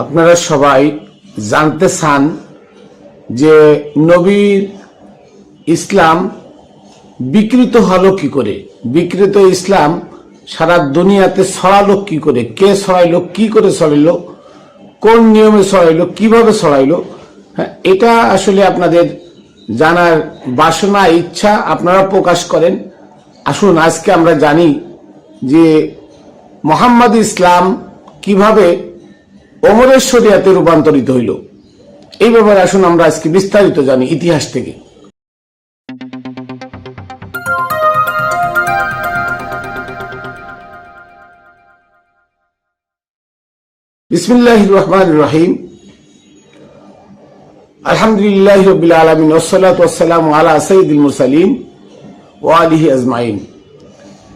আপনারা সবাই জানতে চান যে নবীর ইসলাম বিকৃত হলো কি করে, বিকৃত ইসলাম সারা দুনিয়াতে ছড়ালো কি করে, কে ছড়াইলো, কি করে ছড়াইলো, কোন নিয়মে ছড়াইলো, কিভাবে ছড়াইলো। হ্যাঁ, এটা আসলে আপনাদের জানার বাসনা, ইচ্ছা আপনারা প্রকাশ করেন। আসুন আজকে আমরা জানি যে মোহাম্মদ ইসলাম কিভাবে ওমরের শরিয়াতে রূপান্তরিত হইল। এই ব্যাপারে আসুন আমরা আজকে বিস্তারিত জানি ইতিহাস থেকে। বিসমিল্লাহির রহমানির রহিম। আলহামদুলিল্লাহি রাব্বিল আলামিন ওয়াসসালাতু ওয়াসসালামু আলা সাইয়্যিদিল মুরসালিন ওয়া আলিহি আজমাইন।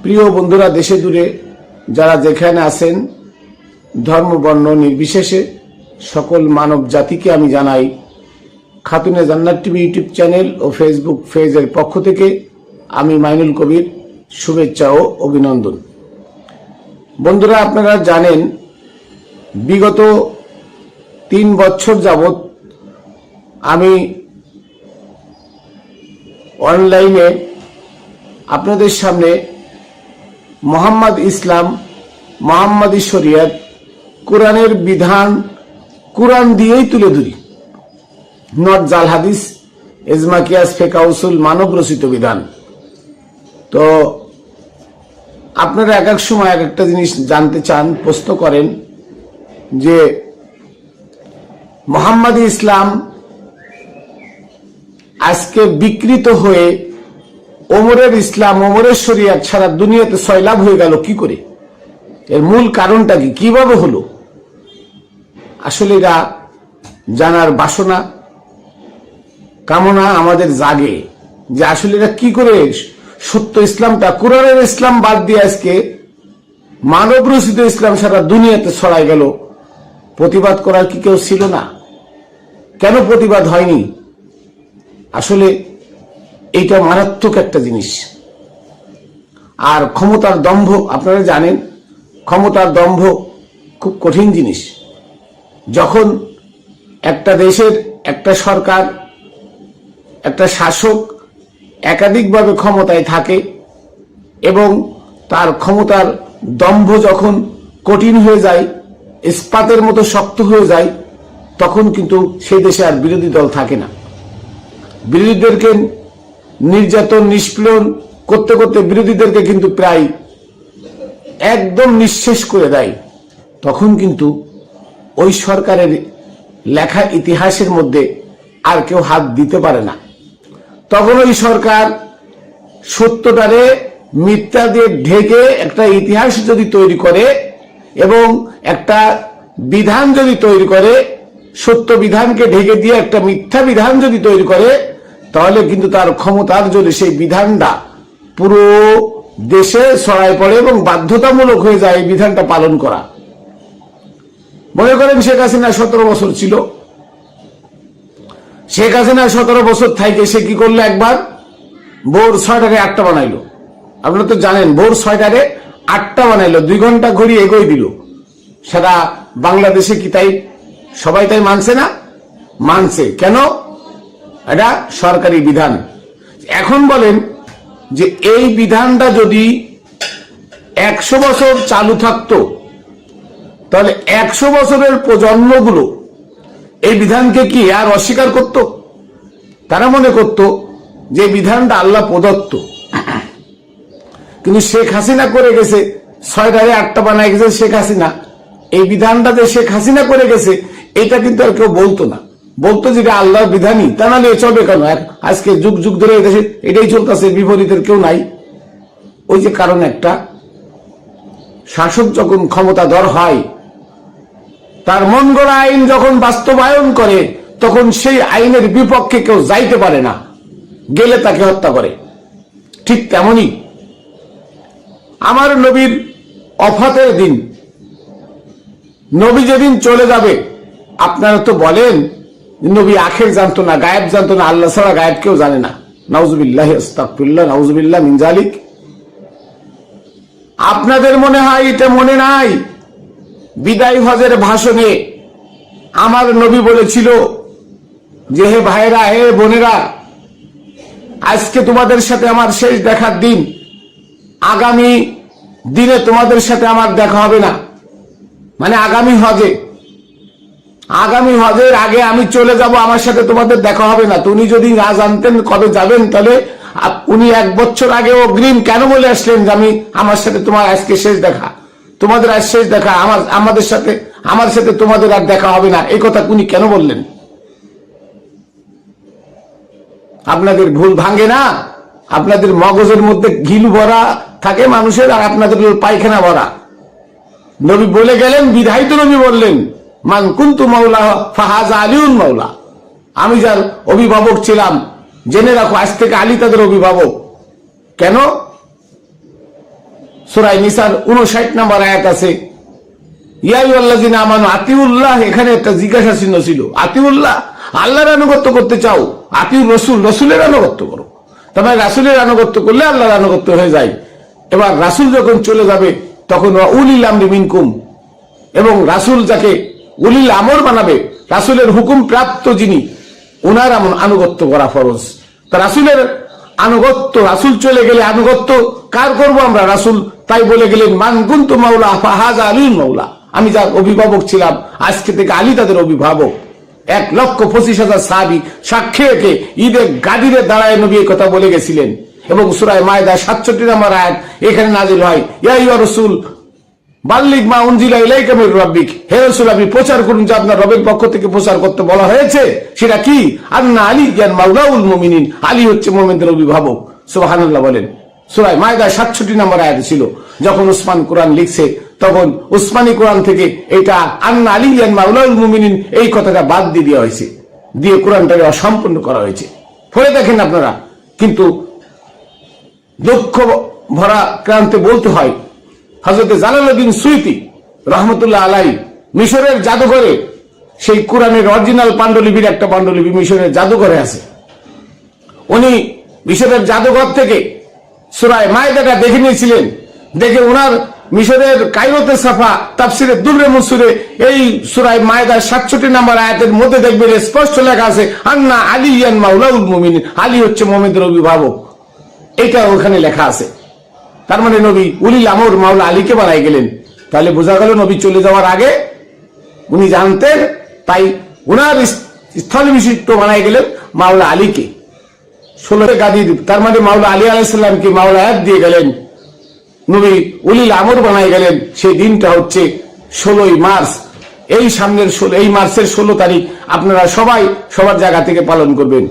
প্রিয় বন্ধুরা, দেশে দূরে যারা যেখানে আছেন, ধর্ম বর্ণ নির্বিশেষে সকল মানব জাতিকে আমি জানাই খাতুনে জান্নাত টিভি ইউটিউব চ্যানেল ও ফেসবুক পেজের পক্ষ থেকে আমি মাইনুল কবির শুভেচ্ছা ও অভিনন্দন। বন্ধুরা, আপনারা জানেন বিগত 3 বছর যাবৎ আমি অনলাইনে আপনাদের সামনে মোহাম্মদ ইসলাম, মোহাম্মদী শরিয়ত, কোরআনের বিধান কোরআন দিয়েই তুলে ধরি, নট জাল হাদিস, ইজমা কিয়াস, ফিকহ উসুল, মানব রচিত বিধান। তো আপনারা এক এক সময় এক একটা জিনিস জানতে চান, প্রশ্ন করেন যে মোহাম্মদী ইসলাম আজকে বিকৃত হয়ে ওমরের ইসলাম, ওমরের শরিয়ত সারা দুনিয়াতে সয়লাভ হয়ে গেল কি করে, এর মূল কারণটা কি, কিভাবে হলো। আসলে এরা জানার বাসনা, কামনা আমাদের জাগে যে আসলে এরা কি করে সত্য ইসলামটা, কোরআনের ইসলাম বাদ দিয়ে আজকে মানব রচিত ইসলাম সারা দুনিয়াতে ছড়াই গেল। প্রতিবাদ করার কি কেউ ছিল না? কেন প্রতিবাদ হয়নি? আসলে এইটা মারাত্মক একটা জিনিস। আর ক্ষমতার দম্ভ, আপনারা জানেন ক্ষমতার দম্ভ খুব কঠিন জিনিস। যখন একটা দেশের একটা সরকার, একটা শাসক একাধিকভাবে ক্ষমতায় থাকে এবং তার ক্ষমতার দম্ভ যখন কঠিন হয়ে যায়, ইস্পাতের মতো শক্ত হয়ে যায়, তখন কিন্তু সেই দেশে আর বিরোধী দল থাকে না। বিরোধীদেরকে নির্যাতন, নিষ্পীড়ন করতে করতে বিরোধীদেরকে কিন্তু প্রায় একদম নিঃশেষ করে দেয়। তখন কিন্তু ওই সরকারের লেখা ইতিহাসের মধ্যে আর কেউ হাত দিতে পারে না। তখন ওই সরকার সত্যটারে মিথ্যা দিয়ে ঢেকে একটা ইতিহাস যদি তৈরি করে এবং একটা বিধান যদি তৈরি করে, সত্য বিধানকে ঢেকে দিয়ে একটা মিথ্যা বিধান যদি তৈরি করে, তাহলে কিন্তু তার ক্ষমতার জন্য সেই বিধানটা পুরো দেশে ছড়ায় পড়ে এবং বাধ্যতামূলক হয়ে যায় এই বিধানটা পালন করা। মনে করেন শেখ হাসিনা 17 বছর ছিল। শেখ হাসিনা 17 বছর থাকে সে কি করলো, একবার ভোর 6টায় 8টা বানাইলো। আপনারা তো জানেন ভোর 6টায় 8টা বানাইলো, 2 ঘন্টা ঘড়ি এগোই দিল। সারা বাংলাদেশে কি তাই সবাই তাই মানছে না? মানছে। কেন? এটা সরকারি বিধান। এখন বলেন যে এই বিধানটা যদি 100 বছর চালু থাকতো, তাহলে 100 বছরের প্রজন্মগুলো এই বিধানকে কি আর অস্বীকার করত? তারা মনে করত যে বিধানটা আল্লাহ প্রদত্ত। কিন্তু শেখ হাসিনা করে গেছে, 6টায় 8টা বানায় গেছে শেখ হাসিনা। এই বিধানটা যে শেখ হাসিনা করে গেছে, এটা কিন্তু আর কেউ বলতো না। বলতো যেটা আল্লাহর বিধানই, তা নাহলে চলবে কেন? আজকে যুগ যুগ ধরে এদেশে এটাই চলতেছে, বিপরীতের কেউ নাই। ওই যে কারণ একটা, শাসক যখন ক্ষমতাধর হয়, তার মন গড়া আইন যখন বাস্তবায়ন করে, তখন সেই আইনের বিপক্ষে কেউ যাইতে পারে না, গেলে তাকে হত্যা করে। ঠিক তেমনি আমার নবীর ওফাতের দিন, নবী যেদিন চলে যাবে, আপনারা তো বলেন নবী আখের জানতো না, গায়েব জানতো না, আল্লাহ ছাড়া গায়েব কেউ জানে না। নাউজুবিল্লাহি আস্তাগফিরুল্লাহ, নাউজুবিল্লাহ মিন যালিক। আপনাদের মনে হয় এটা মনে নাই? বিদায় হজের ভাষণে আমার নবী বলেছিল যে হে ভাইরা, হে বোনেরা, আজকে তোমাদের সাথে আমার শেষ দেখার দিন, আগামী দিনে তোমাদের সাথে আমার দেখা হবে না, মানে আগামী হজের আগে আমি চলে যাব, আমার সাথে তোমাদের দেখা হবে না। তো উনি যদি না জানতেন কবে যাবেন, তাহলে উনি 1 বছর আগে অগ্রিম কেন বলে আসলেন যে আমার সাথে তোমার আজকে শেষ দেখা, তোমাদের আজ শেষ দেখা, আমার সাথে তোমাদের আর দেখা হবে না, এই কথা উনি কেন বললেন? আপনাদের ভুল ভাঙে না? আপনাদের মগজের মধ্যে ঘিলু ভরা থাকে মানুষের, আর আপনাদের পায়খানা ভরা। নবী বলে গেলেন, বিধায়িত নবী বললেন, মান কুনতু মাওলা ফাহাজা আলিউন মাওলা। আমি যার অভিভাবক ছিলাম, জেনে রাখো আজ থেকে আলী তাদের অভিভাবক। কেন? সূরা নিসার 59 নম্বর আয়াত আছে, ইয়া আইয়ুহাল্লাযিনা আমানু আতিউল্লাহ। এখানে একটা জিজ্ঞাসা চিহ্ন ছিল। আতিউল্লাহ, আল্লাহর আনুগত্য করতে চাও, আতিউর রাসূল, রাসূলের আনুগত্য করো। তবে রাসূলের আনুগত্য করলে আল্লাহর আনুগত্য হয়ে যায়। এবার রাসূল যখন চলে যাবে, তখন উলিল আমরি মিনকুম, এবং রাসূল যাকে উলিল আমর বানাবে, রাসূলের হুকুম প্রাপ্ত যিনি, ওনার আনুগত্য করা ফরজ। তা রাসূলের আনুগত্য, রাসূল চলে গেলে আনুগত্য কার করবো আমরা? রাসূল তাই বলে গেলেন, মান কুনতু মাওলা ফাহাজা আলিউন মাওলা। আমি যার অভিভাবক ছিলাম, আজকে থেকে আলী তাদের অভিভাবক। 1,25,000 সাহাবী সাক্ষী রেখে ঈদে গাদিরে দাঁড়ায় নবী এই কথা বলে গেছিলেন। এবং সূরা মায়দা 67 নম্বর আয়াত এখানে নাযিল হয়, ইয়া আইয়ুহার রাসূল বাল্লিগ মা উনজিলা ইলাইকা মির রাব্বিক। হে রাসূল, আপনি প্রচার করুন যে আপনার রবের পক্ষ থেকে প্রচার করতে বলা হয়েছে। সেটা কি? আন্না আলিয়ান মাওলাউল মুমিনিন, আলী হচ্ছে মুমিনদের অভিভাবক। সুবহানাল্লাহ বলেন। সূরা মায়দা 67 নম্বর আয়াত ছিল। যখন উসমান কোরআন লিখছে, তখন উসমানী কোরআন থেকে এটা আন্না আলিয়ান মাওলাউল মুমিনিন এই কথাটা বাদ দিয়ে দেওয়া হয়েছে, দিয়ে কোরআনটাকে অসম্পূর্ণ করা হয়েছে। পড়ে দেখেন আপনারা। কিন্তু দুঃখ ভরা ক্রান্তে বলতে হয়, হযরত জালালউদ্দিন সুয়ুতী রহমতুল্লাহ আলাইহি মিশরের জাদুঘরে সেই কোরআনের অরিজিনাল পাণ্ডুলিপির একটা পাণ্ডুলিপি মিশরের জাদুঘরে আছে। উনি মিশরের জাদুঘর থেকে সূরা মায়দাটা দেখে নিয়েছিলেন। দেখে ওনার মিশরের কায়রোতে ছাপা তাফসিরে দুররে মনসুরে এই সূরা মায়দা 67 নম্বর আয়াতের মধ্যে দেখবেন স্পষ্ট লেখা আছে, আন্না আলিয়ান মাওলাউল মুমিনিন, আলী হচ্ছে মুমিনদের অভিভাবক। এটা ওখানে লেখা আছে। তার মানে নবী উলিল আমর মাওলা আলীকে বানাই গেলেন। তাহলে বোঝা গেল নবী চলে যাওয়ার আগে উনি জানতেন, তাই উনার স্থল বিশিষ্ট বানাই গেলেন মাওলা আলীকে। 16 গাদির, তার মানে মাওলা আলী আলাইহিস সালামকে মাওলা আয়াত দিয়ে গেলেন, নবী উলিল আমর বানাই গেলেন। সেই দিনটা হচ্ছে 16ই মার্চ। এই সামনের এই মার্চের 16 তারিখ আপনারা সবাই সবার জায়গা থেকে পালন করবেন।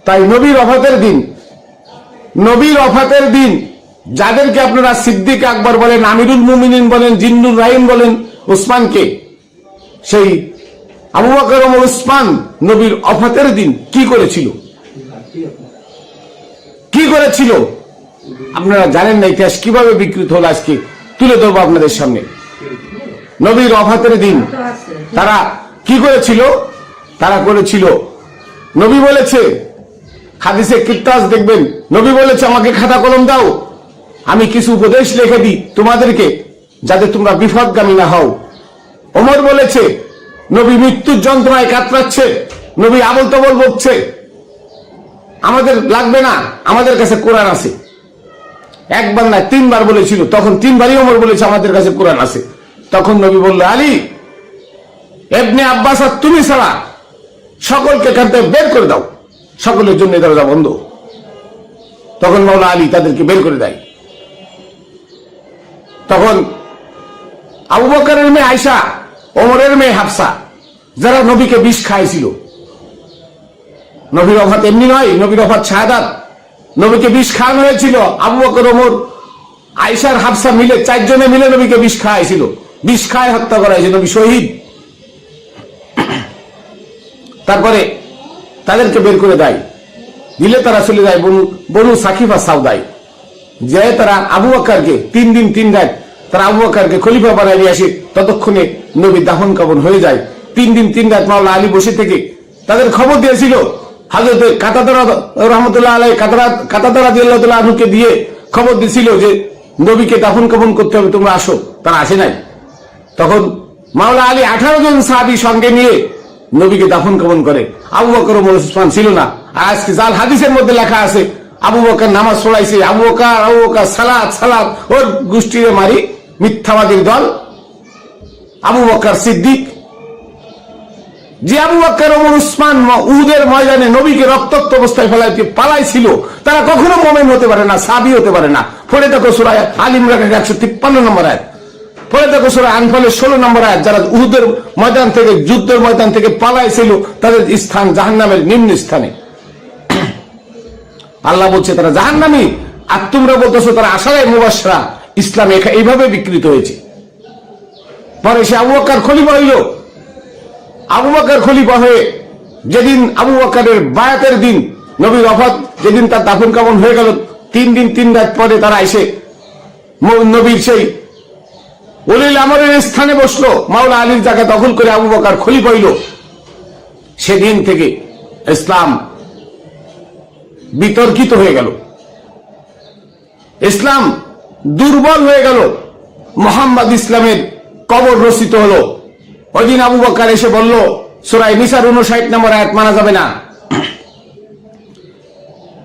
তাই নবীর ওফাতের দিন যাদেরকে আপনারা সিদ্দিক আকবর বলেন, আমিরুল মুমিনিন বলেন, জিন্নুর রাহিম বলেন, উসমানকে, সেই আবু বকর ওমর উসমান নবীর ওফাতের দিন কি করেছিল আপনারা জানেন না। ইতিহাস কিভাবে বিকৃত হলো আজকে তুলে ধরবো আপনাদের সামনে। নবীর ওফাতের দিন তারা কি করেছিল? তারা করেছিল, নবী বলেছে, হাদিসে কিতাস দেখবেন, নবী বলেছে আমাকে খাতা কলম দাও, আমি কিছু উপদেশ লিখে দিই তোমাদেরকে, যাতে তোমরা বিপদগামী না হও। ওমর বলেছে, নবী মৃত্যুর যন্ত্রণায় কাতরাচ্ছে, নবী আবল তবল বকছে, আমাদের লাগবে না, আমাদের কাছে কোরআন আছে। একবার না 3 বার বলেছিল, তখন 3 বারই ওমর বলেছে আমাদের কাছে কোরআন আছে। তখন নবী বলল, আলী ইবনে আব্বাস আর তুমি ছাড়া সকলকে এখান থেকে বের করে দাও, সকলের জন্য দরজা বন্ধ। তখন মাওলা আলী তাদেরকে বের করে দেয়। তখন আবু বকরের মেয়ে আয়েশা, ওমরের মেয়ে হাফসা, যারা নবীকে বিষ খাইছিল, নবীর ওফাত এমনি নয়, নবীর ওফাত শাহাদাত, নবীকে বিষ খাওয়ানো হয়েছিল। আবু বকর, ওমর, আয়েশার হাফসা মিলে 4 জনে মিলে নবীকে বিষ খাওয়াইছিল, বিষ খায় হত্যা করা হয়েছে, নবী শহীদ। তারপরে তাদেরকে বের করে দেয়, দিলে তারা চলে যায় বনু সাকিফা সাউদায়। যে তারা আবু বকরকে 3 দিন 3 রাত তারা আবু বকরকে খলিফা বানায় নিয়ে আসে। ততক্ষণে নবী দাফন কাফন হয়ে যায়। 3 দিন 3 রাত মাওলা আলী বসে থেকে তাদের খবর দিয়েছিল। হযরত কাতাদা রাহমাতুল্লাহ আলাইহি, কাতাদা রাদিয়াল্লাহু তাআলা আনহুকে দিয়ে খবর দিয়েছিল যে নবীকে দাফন কাফন করতে হবে, তোমরা আসো। তারা আসে নাই। তখন মাওলা আলী 18 জন সাহাবী সঙ্গে নিয়ে নবীকে দাফন কাফন করে। আবু বকর ওমর উসমান ছিল না। আজকে জাল হাদিসের মধ্যে লেখা আছে আবু বকর নামাজ পড়াইছে, আবু বকর সালাত ওর গোষ্ঠীরে মারি, মিথ্যাবাদীর দল। আবু বকর সিদ্দিক, যে আবু বকর ওমর উসমান উহুদের ময়দানে নবীকে রক্তাক্ত অবস্থায় ফেলাইতে পালাইছিল, তারা কখনো মুমিন হতে পারে না, সাহাবী হতে পারে না। পড়ে দেখো সূরা আল ইমরানের 153 নম্বর আয়াত, পড়ে দেখো সূরা আনফালের 16 নম্বর আয়াত। যারা উহুদের ময়দান থেকে, যুদ্ধের ময়দান থেকে পালাইছিল, তাদের স্থান জাহান্নামের নিম্ন স্থানে। আল্লাহ বলছে তারা জাহান্নামী, আর তোমরা বলতেছো তারা আশারায়ে মুবাশশারা। ইসলাম এইভাবে বিকৃত হয়েছে। পরে সে আবু বকর খলিফা হইল। আবু বকর খলিফা হয়ে যেদিন আবু বকরের বায়াতের দিন, নবীর ওফাত যেদিন তার দাফন কাফন হয়ে গেল, 3 দিন 3 রাত পরে তারা এসে নবীর সেই ওলিল আমরের স্থানে বসলো, মাওলা আলীর জায়গা দখল করে আবু বকর খলিফা হইল। সেদিন থেকে ইসলাম বিতর্কিত হয়ে গেল, ইসলাম দুর্বল হয়ে গেল। মুহাম্মদ ইসলামের কবর রচিত হলো। ওই দিন আবু বকর এসে বলল, সূরা নিসার 59 নম্বর আয়াত মানা যাবে না।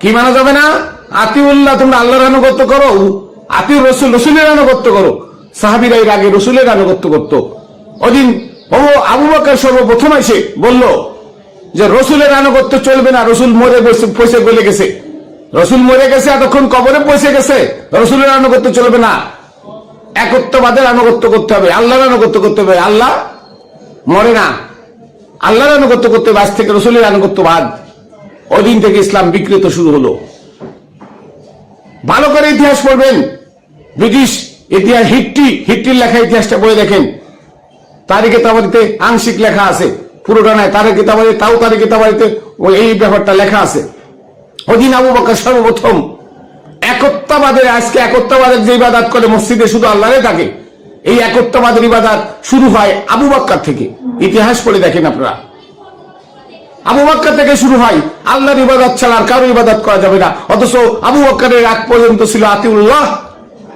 কি মানা যাবে না? আতিউল্লাহ, তোমরা আল্লাহর আনুগত্য করো, আতিউর রাসূল, রাসূলের আনুগত্য করো। সাহাবীরা এর আগে রাসূলের আনুগত্য করত। ওদিন আবু বকর সর্বপ্রথম এসে বলল যে রাসূলের আনুগত্য চলবে না, রাসূল মরে পয়সা গলে গেছে, রাসূল মরে গেছে, এতক্ষণ কবরে পয়সা গেছে, রাসূলের আনুগত্য চলবে না, একত্ববাদের আনুগত্য করতে হবে, আল্লাহর আনুগত্য করতে হবে। আল্লাহ মরে না, আল্লাহর আনুগত্য করতে হবে, আজ থেকে রাসূলের আনুগত্য বাদ। ওই দিন থেকে ইসলাম বিকৃত শুরু হলো। ভালো করে ইতিহাস পড়বেন, ব্রিটিশ ইতিহাস, হিট্টির লেখা ইতিহাসটা পড়ে দেখেন। তারিখে তাবারিতে আংশিক লেখা আছে, পুরোটা নয়। তারিখে তাবারিতে এই ব্যাপারটা লেখা আছে। ওদিন আবু বকর সর্বপ্রথম একত্ববাদের, আজকে একত্ববাদের যে ইবাদত করে মসজিদে শুধু আল্লাহরে ডাকে, এই একত্ববাদের ইবাদত শুরু হয় আবু বকর থেকে। ইতিহাস পড়ে দেখেন আপনারা, আবু বকর থেকে শুরু হয়। আল্লাহর ইবাদত ছাড়া আর কারো ইবাদত করা যাবে না। অথচ আবু বকরের আগ পর্যন্ত ছিল আতিউল্লাহ,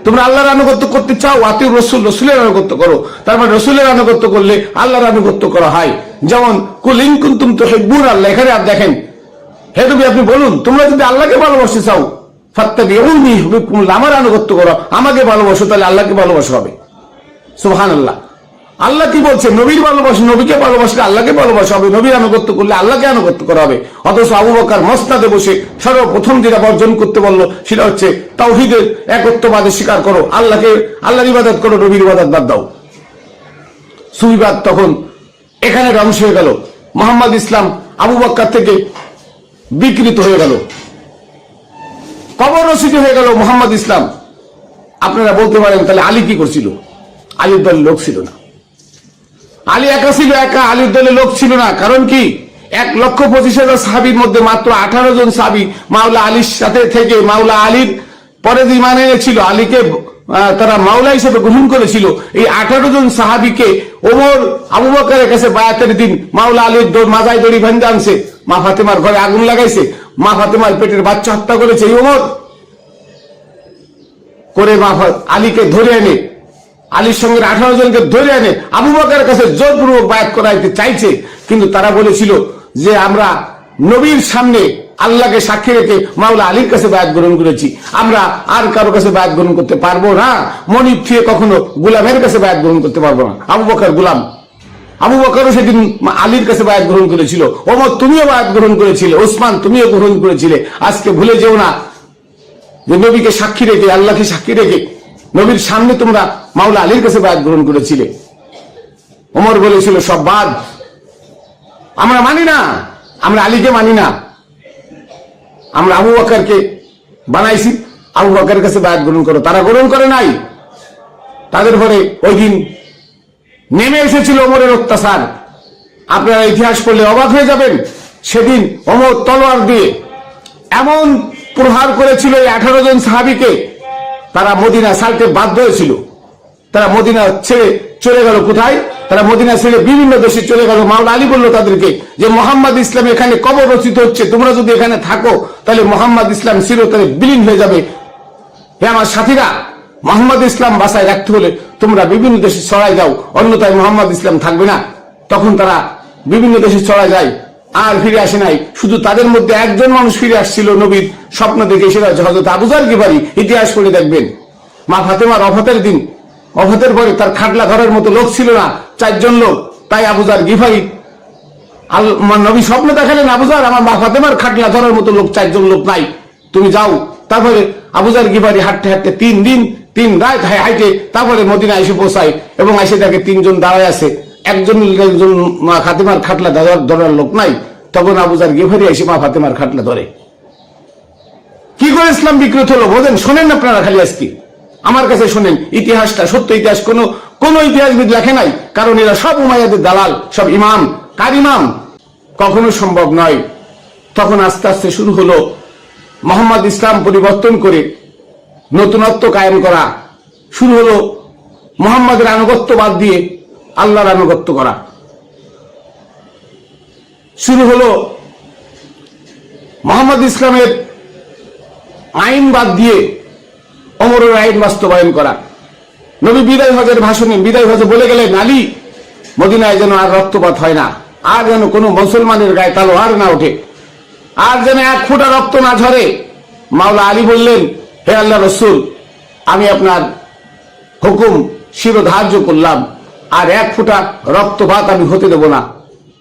তোমরা আল্লাহর আনুগত্য করতে চাও, আতিউর রাসূল, রাসূলের আনুগত্য করো। তার মানে রাসূলের আনুগত্য করলে আল্লাহর আনুগত্য করা হয়। যেমন কুল ইন কুনতুম তুহিব্বুনা আল্লাহ, এখানে আর দেখেন, হে নবী আপনি বলুন, তোমরা যদি আল্লাহকে ভালোবাসতে চাও, ফাত্তাবিউনি ইউহিব্বুকুমুল্লাহ, আমার আনুগত্য করো, আমাকে ভালোবাসো, তাহলে আল্লাহকে ভালোবাসা হবে। সুবহানাল্লাহ। আল্লাহ কি বলছে? নবীর ভালোবাসা, নবীকে ভালোবাসলে আল্লাহকে ভালোবাসা হবে, নবীর আনুগত্য করলে আল্লাহকে আনুগত্য করা হবে। অথচ আবু বকর মসনাদে বসে সর্বপ্রথম যেটা বর্জন করতে বললো সেটা হচ্ছে তাওহীদের একত্ববাদের স্বীকার করো, আল্লাহর ইবাদত করো, নবীর ইবাদত বাদ দাও। সুবিবাদ তখন এখানে ধ্বংস হয়ে গেল। মুহাম্মদ ইসলাম আবু বকর থেকে বিকৃত হয়ে গেল, কবর রচিত হয়ে গেল মুহাম্মদ ইসলাম। আপনারা বলতে পারেন তাহলে আলী কি করছিল? আলীর দলের লোক ছিল না, আলী একা ছিল, আলীর দলের লোক ছিল না। কারণ কি? 1,25,000 সাহাবীর মধ্যে মাত্র 18 জন সাহাবী মাওলা আলীর সাথে থেকে, মাওলা আলীর পরে ঈমান এনেছিল, আলীকে তারা মাওলা হিসেবে গ্রহণ করেছিল। এই 18 জন সাহাবীকে ওমর আবু বকরের কাছে বায়াতের দিন মাওলা আলীর মাজায় দড়ি ভেঙে আনছে, মা ফাতেমার ঘরে আগুন লাগাইছে, মা ফাতেমার পেটের বাচ্চা হত্যা করেছে এই ওমর করে। আলীকে ধরে এনে, আলীর সঙ্গে 18 জনকে ধরে এনে আবু বকরের কাছে জোরপূর্বক বায়াত করাইতে চাইছে। কিন্তু তারা বলেছিল যে আমরা নবীর সামনে আল্লাহকে সাক্ষী রেখে মাওলা আলীর কাছে বায়াত গ্রহণ করেছি, আমরা আর কারো কাছে বায়াত গ্রহণ করতে পারবো না। মনিব থিয়ে কখনো গোলামের কাছে বায়াত গ্রহণ করতে পারবো না। আবু বকর গোলাম, আবু বকরও সেদিন আলীর কাছে বায়াত গ্রহণ করেছিল, ওমর তুমিও বায়াত গ্রহণ করেছিলে, ওসমান তুমিও গ্রহণ করেছিলে। আজকে ভুলে যেও না যে নবীকে সাক্ষী রেখে, আল্লাহকে সাক্ষী রেখে নবীর সামনে তোমরা মাওলা আলীর কাছে বায়াত গ্রহণ করেছিলে। ওমর বলেছিল সব বাদ, আমরা মানি না, আমরা আলীকে মানি না, আমরা আবু বকরকে বানাইছি, আবু বকরের কাছে বায়াত গ্রহণ করো। তারা গ্রহণ করে নাই। তাদের ঘরে ওই দিন নেমে এসেছিল ওমরের অত্যাচার। আপনারা ইতিহাস পড়লে অবাক হয়ে যাবেন। সেদিন ওমর তলোয়ার দিয়ে এমন প্রহার করেছিল এই 18 জন সাহাবীকে, তারা মদিনা ছাড়তে বাধ্য হয়েছিল। তারা মদিনা ছেড়ে চলে গেল। কোথায়? তারা মদিনা ছেড়ে বিভিন্ন দেশে চলে গেল। মাওলা আলী বলল তাদেরকে যে মোহাম্মদ ইসলাম এখানে কবর রচিত হচ্ছে, তোমরা যদি এখানে থাকো তাহলে মোহাম্মদ ইসলাম চিরতরে বিলীন হয়ে যাবে। হে আমার সাথীরা, মোহাম্মদ ইসলাম বাঁচায় রাখতে হলে তোমরা বিভিন্ন দেশে ছড়াই যাও, অন্যথায় মোহাম্মদ ইসলাম থাকবে না। তখন তারা বিভিন্ন দেশে ছড়া যায়, আর ফিরে আসে নাই। শুধু তাদের মধ্যে একজন মানুষ ফিরে আসছিল নবীর স্বপ্ন দেখে, সেটা হচ্ছে হযরত আবু যর গিফারী। ইতিহাস পড়ে দেখবেন, মা ফাতেমার অফাতের দিন, অফাতের পরে তার খাটলা ধরার মতো লোক ছিল না, 4 জন লোক। তাই আবু যর গিফারী নবী স্বপ্ন দেখালেন, আবু যর, আমার মা ফাতেমার খাটলা ধরার মতো লোক 4 জন লোক নাই, তুমি যাও। তারপরে আবু যর গিফারী হাঁটতে হাঁটতে 3 দিন 3 রাত হাইটে তারপরে মদিনা এসে পৌঁছায়, এবং এসে দেখে 3 জন দাঁড়ায় আছে, একজন মা ফাতেমার খাটলা ধরার লোক নাই। তখন আবু যর গিফারী এসে মা ফাতেমার খাটলা ধরে। কি করে ইসলাম বিকৃত হলো বোঝেন? শোনেন আপনারা খালি আজকে আমার কাছে শোনেন, ইতিহাসটা সত্য ইতিহাস, কোন ইতিহাসবিদ লেখে নাই, কারণ এরা সব উমাইয়াদের দালাল, সব ইমাম। কার ইমাম? কখনো সম্ভব নয়। তখন আস্তে আস্তে শুরু হলো মোহাম্মদ ইসলাম পরিবর্তন করে নতুনত্ব কায়েম করা, শুরু হলো মোহাম্মদের আনুগত্য বাদ দিয়ে আল্লাহর আনুগত্য করা, শুরু হলো মোহাম্মদ ইসলামের আইন বাদ দিয়ে ওমরের আইন বাস্তবায়ন করা। নবী বিদায় হজের ভাষণে, বিদায় হজে বলে গেলেন, আলী, মদিনায় যেন আর রক্তপাত হয় না, আর যেন কোনো মুসলমানের গায়ে তালোয়ার না ওঠে, আর যেন 1 ফোঁটা রক্ত না ঝরে। মাওলা আলী বললেন, হে আল্লাহ রসুল, আমি আপনার হুকুম শিরোধার্য করলাম, আর 1 ফোঁটা রক্তপাত আমি হতে দেব না।